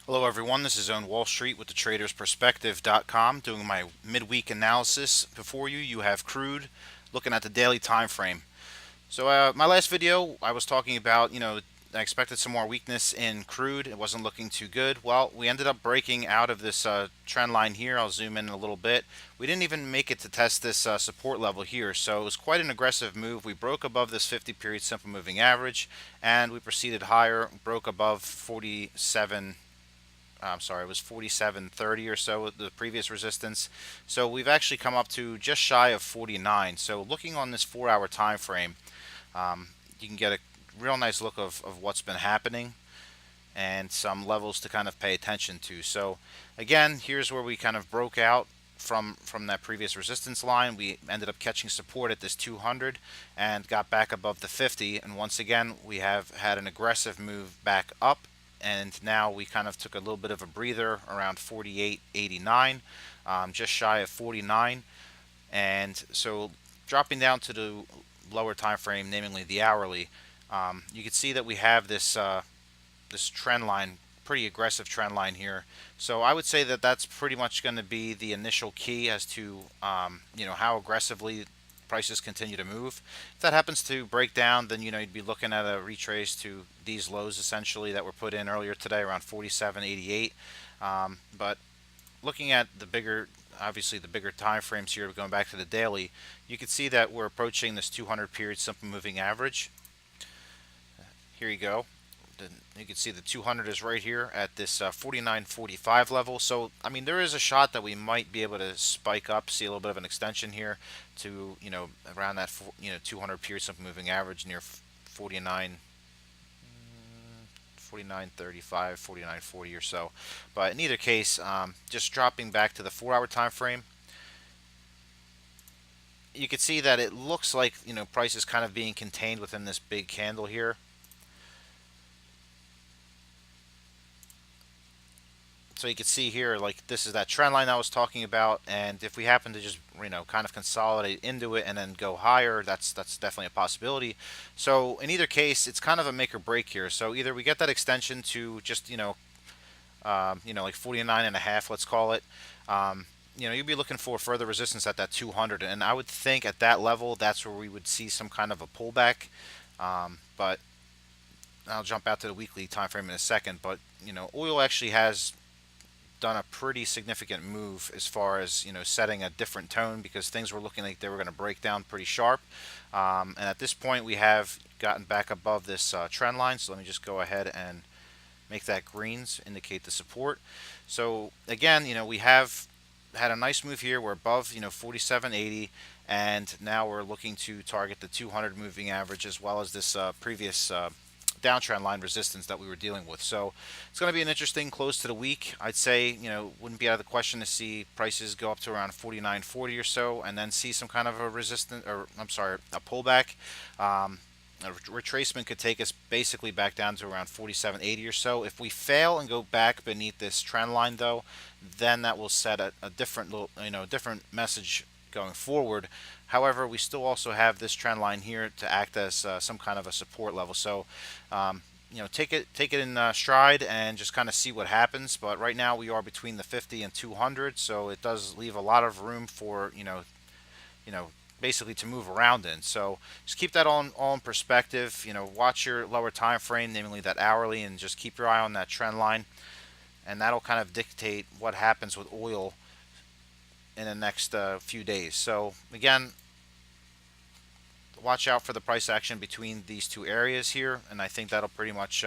Hello, everyone. This is Own Wall Street with the TradersPerspective.com doing my midweek analysis. Before you, you have Crude looking at the daily time frame. So, my last video, I was talking about, I expected some more weakness in crude. It wasn't looking too good. Well, we ended up breaking out of this trend line here. I'll zoom in a little bit. We didn't even make it to test this support level here, so it was quite an aggressive move. We broke above this 50-period simple moving average, and we proceeded higher, broke above 47. I'm sorry, it was 47.30 or so the previous resistance. So we've actually come up to just shy of 49. So looking on this 4-hour time frame, you can get a real nice look of what's been happening and some levels to kind of pay attention to. So again, here's where we kind of broke out from that previous resistance line. We ended up catching support at this 200 and got back above the 50. And once again, we have had an aggressive move back up. And now we kind of took a little bit of a breather around 48.89, just shy of 49. And so dropping down to the lower time frame, namely the hourly, you can see that we have this trend line, pretty aggressive trend line here. So I would say that that's pretty much going to be the initial key as to how aggressively prices continue to move. If that happens to break down, then you'd be looking at a retrace to these lows essentially that were put in earlier today around 47.88. But looking at the bigger, obviously the bigger time frames here, going back to the daily, you can see that we're approaching this 200 period simple moving average. Here you go. You can see the 200 is right here at this 49.45 level. So, I mean, there is a shot that we might be able to spike up, see a little bit of an extension here to, around that, 200 period simple moving average near 49, 49.35, 49.40 or so. But in either case, just dropping back to the 4-hour time frame, you can see that it looks like, price is kind of being contained within this big candle here. So you can see here, like this is that trend line I was talking about, and if we happen to just kind of consolidate into it and then go higher, that's definitely a possibility. So in either case, it's kind of a make or break here. So either we get that extension to just like 49 and a half, let's call it. You'd be looking for further resistance at that 200, and I would think at that level, that's where we would see some kind of a pullback. But I'll jump out to the weekly time frame in a second. But oil actually has done a pretty significant move as far as setting a different tone, because things were looking like they were going to break down pretty sharp, and at this point we have gotten back above this trend line. So let me just go ahead and make that greens indicate the support. So again, we have had a nice move here. We're above 47.80, and now we're looking to target the 200 moving average as well as this previous downtrend line resistance that we were dealing with. So it's going to be an interesting close to the week. I'd say, wouldn't be out of the question to see prices go up to around 49.40 or so, and then see some kind of a resistance, or I'm sorry, a pullback. A retracement could take us basically back down to around 47.80 or so. If we fail and go back beneath this trend line, though, then that will set a different different message going forward. However, we still also have this trend line here to act as some kind of a support level. So, take it in stride and just kind of see what happens. But right now we are between the 50 and 200, so it does leave a lot of room for basically to move around in. So just keep that all in perspective. Watch your lower time frame, namely that hourly, and just keep your eye on that trend line, and that'll kind of dictate what happens with oil in the next few days. So again, watch out for the price action between these two areas here, and I think that'll pretty much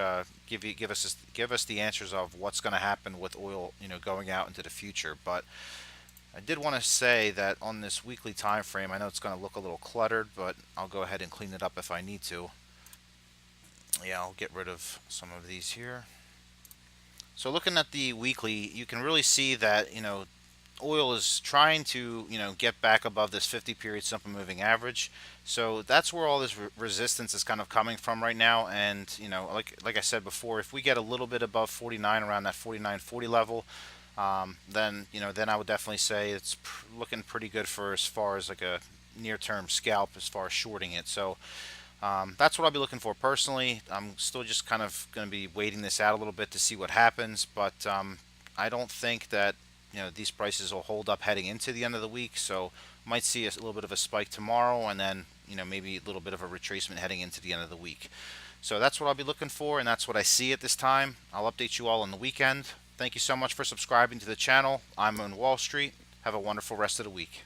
give us the answers of what's going to happen with oil, going out into the future. But I did want to say that on this weekly time frame, I know it's going to look a little cluttered, but I'll go ahead and clean it up if I need to. Yeah, I'll get rid of some of these here. So looking at the weekly, you can really see that oil is trying to get back above this 50 period simple moving average. So that's where all this resistance is kind of coming from right now. And like I said before, if we get a little bit above 49, around that 49.40 level, then I would definitely say it's looking pretty good for as far as like a near term scalp as far as shorting it. So That's what I'll be looking for personally. I'm still just kind of going to be waiting this out a little bit to see what happens, but I don't think that these prices will hold up heading into the end of the week. So might see a little bit of a spike tomorrow, and then maybe a little bit of a retracement heading into the end of the week. So that's what I'll be looking for, and that's what I see at this time. I'll update you all on the weekend. Thank you so much for subscribing to the channel. I'm on Wall Street. Have a wonderful rest of the week.